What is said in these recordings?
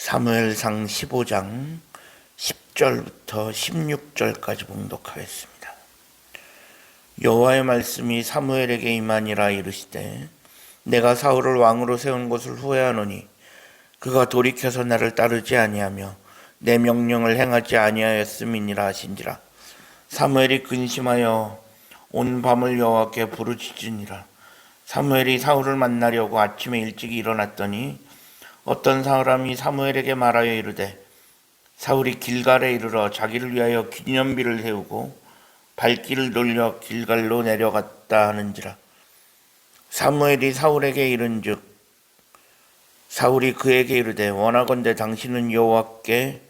사무엘상 15장 10절부터 16절까지 봉독하겠습니다. 여호와의 말씀이 사무엘에게 임하니라. 이르시되 내가 사울을 왕으로 세운 것을 후회하노니 그가 돌이켜서 나를 따르지 아니하며 내 명령을 행하지 아니하였음이니라 하신지라. 사무엘이 근심하여 온 밤을 여호와께 부르짖으니라. 사무엘이 사울을 만나려고 아침에 일찍 일어났더니 어떤 사람이 사무엘에게 말하여 이르되 사울이 길갈에 이르러 자기를 위하여 기념비를 세우고 발길을 돌려 길갈로 내려갔다 하는지라. 사무엘이 사울에게 이른즉 사울이 그에게 이르되 원하건대 당신은 여호와께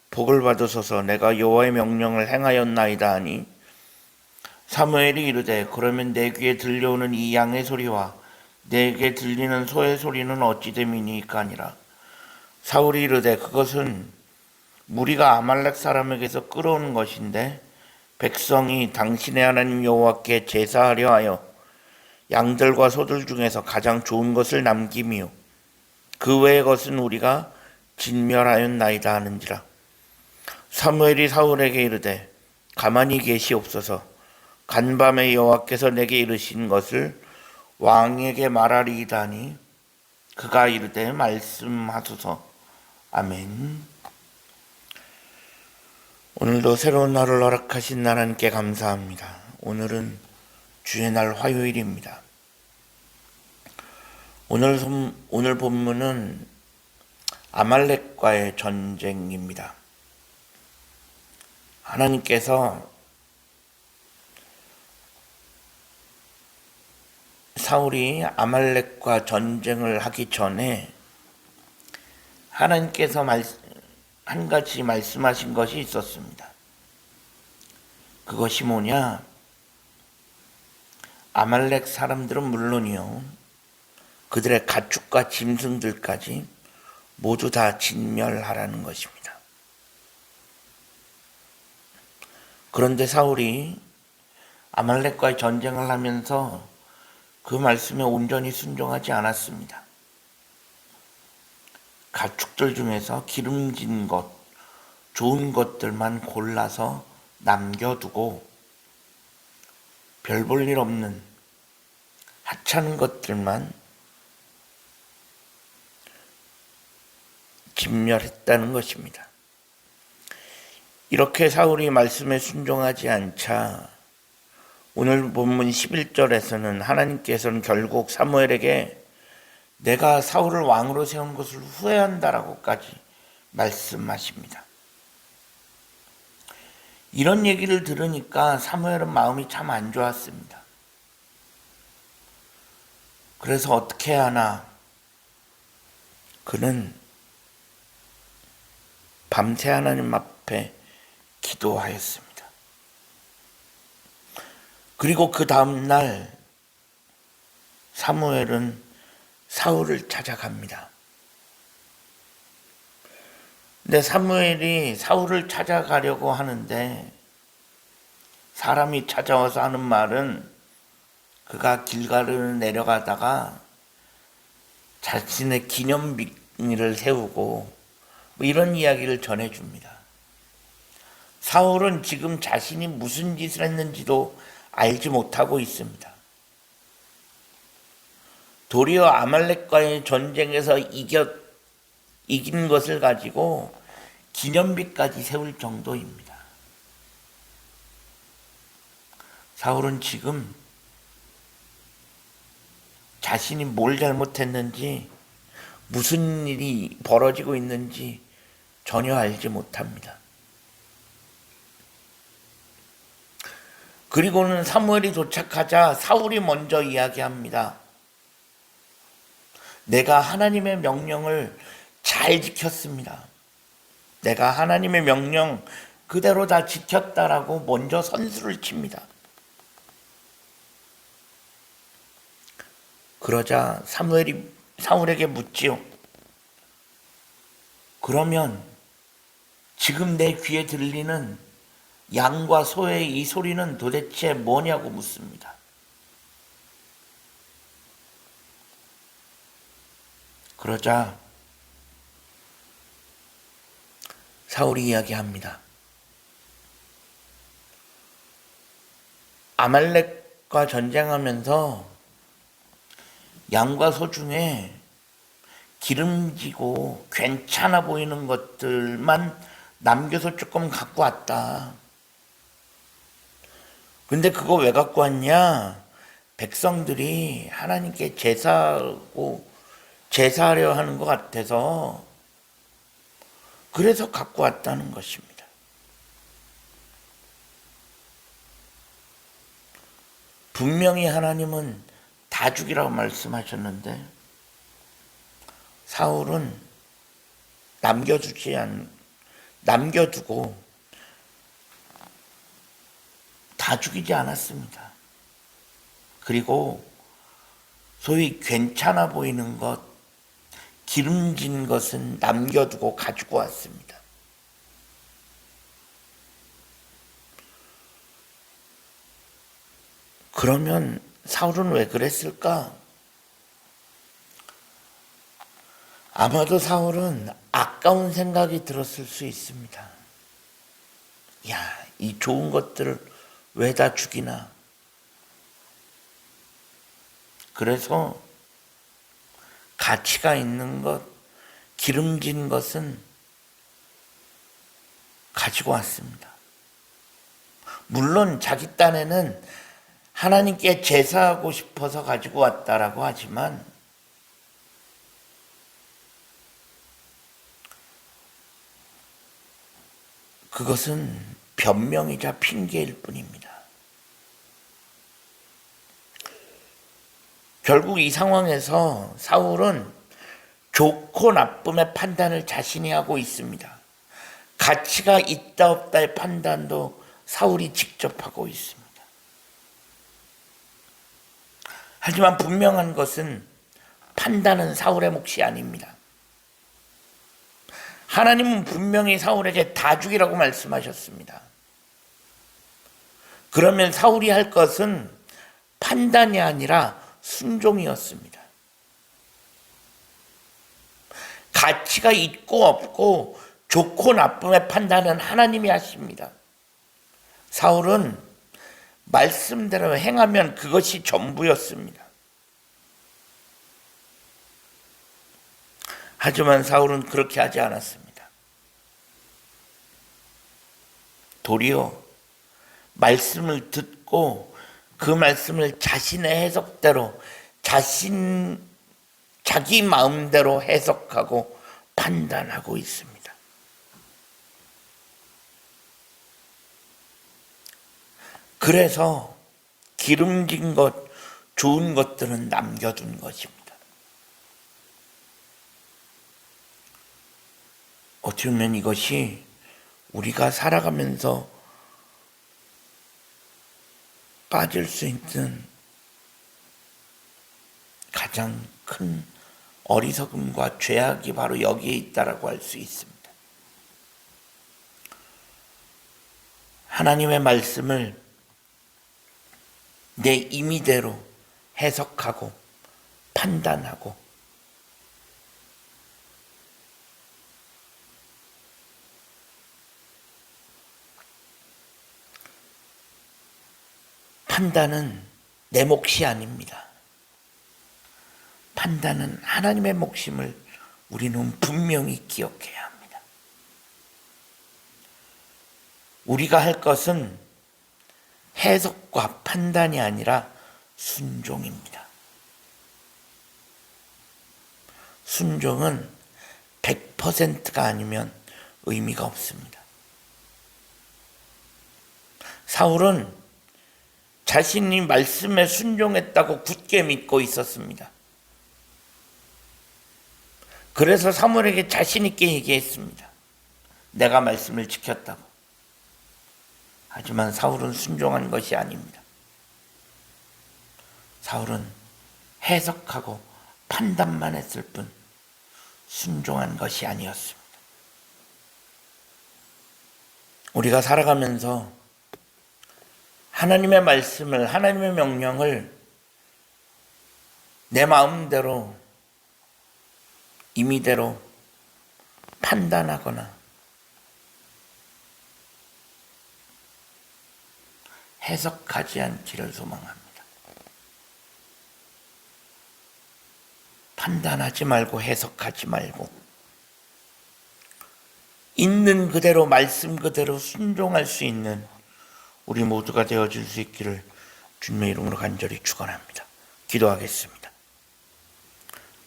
복을 받으소서. 내가 여호와의 명령을 행하였나이다 하니 사무엘이 이르되 그러면 내 귀에 들려오는 이 양의 소리와 내게 들리는 소의 소리는 어찌 됨이니까 하니라. 사울이 이르되 그것은 무리가 아말렉 사람에게서 끌어오는 것인데 백성이 당신의 하나님 여호와께 제사하려 하여 양들과 소들 중에서 가장 좋은 것을 남김이요 그 외의 것은 우리가 진멸하였나이다 하는지라. 사무엘이 사울에게 이르되 가만히 계시옵소서. 간밤에 여호와께서 내게 이르신 것을 왕에게 말하리이다 하니 그가 이르되 말씀하소서. 아멘. 오늘도 새로운 날을 허락하신 하나님께 감사합니다. 오늘은 주의 날 화요일입니다. 오늘 본문은 아말렉과의 전쟁입니다. 하나님께서 사울이 아말렉과 전쟁을 하기 전에 하나님께서 한 가지 말씀하신 것이 있었습니다. 그것이 뭐냐? 아말렉 사람들은 물론이요 그들의 가축과 짐승들까지 모두 다 진멸하라는 것입니다. 그런데 사울이 아말렉과의 전쟁을 하면서 그 말씀에 온전히 순종하지 않았습니다. 가축들 중에서 기름진 것, 좋은 것들만 골라서 남겨두고 별 볼 일 없는 하찮은 것들만 진멸했다는 것입니다. 이렇게 사울이 말씀에 순종하지 않자 오늘 본문 11절에서는 하나님께서는 결국 사무엘에게 내가 사울을 왕으로 세운 것을 후회한다라고까지 말씀하십니다. 이런 얘기를 들으니까 사무엘은 마음이 참 안 좋았습니다. 그래서 어떻게 하나 그는 밤새 하나님 앞에 기도하였습니다. 그리고 그 다음날 사무엘은 사울을 찾아갑니다. 근데 사무엘이 사울을 찾아가려고 하는데 사람이 찾아와서 하는 말은 그가 길갈을 내려가다가 자신의 기념비를 세우고 이런 이야기를 전해줍니다. 사울은 지금 자신이 무슨 짓을 했는지도 알지 못하고 있습니다. 도리어 아말렉과의 전쟁에서 이긴 것을 가지고 기념비까지 세울 정도입니다. 사울은 지금 자신이 뭘 잘못했는지 무슨 일이 벌어지고 있는지 전혀 알지 못합니다. 그리고는 사무엘이 도착하자 사울이 먼저 이야기합니다. 내가 하나님의 명령을 잘 지켰습니다. 내가 하나님의 명령 그대로 다 지켰다라고 먼저 선수를 칩니다. 그러자 사무엘이 사울에게 묻지요. 그러면 지금 내 귀에 들리는 양과 소의 이 소리는 도대체 뭐냐고 묻습니다. 그러자 사울이 이야기합니다. 아말렉과 전쟁하면서 양과 소 중에 기름지고 괜찮아 보이는 것들만 남겨서 조금 갖고 왔다. 근데 그거 왜 갖고 왔냐? 백성들이 하나님께 제사하려 하는 것 같아서 그래서 갖고 왔다는 것입니다. 분명히 하나님은 다 죽이라고 말씀하셨는데 사울은 남겨두고 다 죽이지 않았습니다. 그리고 소위 괜찮아 보이는 것, 기름진 것은 남겨두고 가지고 왔습니다. 그러면 사울은 왜 그랬을까? 아마도 사울은 아까운 생각이 들었을 수 있습니다. 야, 이 좋은 것들을 왜 다 죽이나? 그래서 가치가 있는 것, 기름진 것은 가지고 왔습니다. 물론 자기 딴에는 하나님께 제사하고 싶어서 가지고 왔다라고 하지만 그것은 변명이자 핑계일 뿐입니다. 결국 이 상황에서 사울은 좋고 나쁨의 판단을 자신이 하고 있습니다. 가치가 있다 없다의 판단도 사울이 직접 하고 있습니다. 하지만 분명한 것은 판단은 사울의 몫이 아닙니다. 하나님은 분명히 사울에게 다 죽이라고 말씀하셨습니다. 그러면 사울이 할 것은 판단이 아니라 순종이었습니다. 가치가 있고 없고 좋고 나쁨의 판단은 하나님이 하십니다. 사울은 말씀대로 행하면 그것이 전부였습니다. 하지만 사울은 그렇게 하지 않았습니다. 도리어 말씀을 듣고 그 말씀을 자신의 해석대로 자기 마음대로 해석하고 판단하고 있습니다. 그래서 기름진 것, 좋은 것들은 남겨둔 것입니다. 어떻게 보면 이것이 우리가 살아가면서 빠질 수 있는 가장 큰 어리석음과 죄악이 바로 여기에 있다라고 할 수 있습니다. 하나님의 말씀을 내 임의대로 해석하고 판단하고 판단은 내 몫이 아닙니다. 판단은 하나님의 몫임을 우리는 분명히 기억해야 합니다. 우리가 할 것은 해석과 판단이 아니라 순종입니다. 순종은 100%가 아니면 의미가 없습니다. 사울은 자신이 말씀에 순종했다고 굳게 믿고 있었습니다. 그래서 사무엘에게 자신 있게 얘기했습니다. 내가 말씀을 지켰다고. 하지만 사울은 순종한 것이 아닙니다. 사울은 해석하고 판단만 했을 뿐 순종한 것이 아니었습니다. 우리가 살아가면서 하나님의 말씀을, 하나님의 명령을 내 마음대로, 임의대로 판단하거나 해석하지 않기를 소망합니다. 판단하지 말고 해석하지 말고 있는 그대로 말씀 그대로 순종할 수 있는 우리 모두가 되어질 수 있기를 주님의 이름으로 간절히 축원합니다. 기도하겠습니다.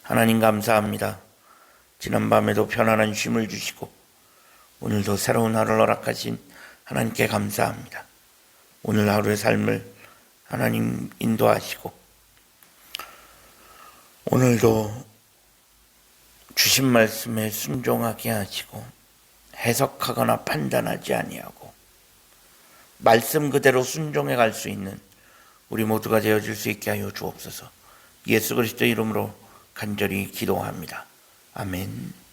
하나님 감사합니다. 지난밤에도 편안한 쉼을 주시고 오늘도 새로운 하루를 허락하신 하나님께 감사합니다. 오늘 하루의 삶을 하나님 인도하시고 오늘도 주신 말씀에 순종하게 하시고 해석하거나 판단하지 아니하고 말씀 그대로 순종해 갈 수 있는 우리 모두가 되어질 수 있게 하여 주옵소서. 예수 그리스도 이름으로 간절히 기도합니다. 아멘.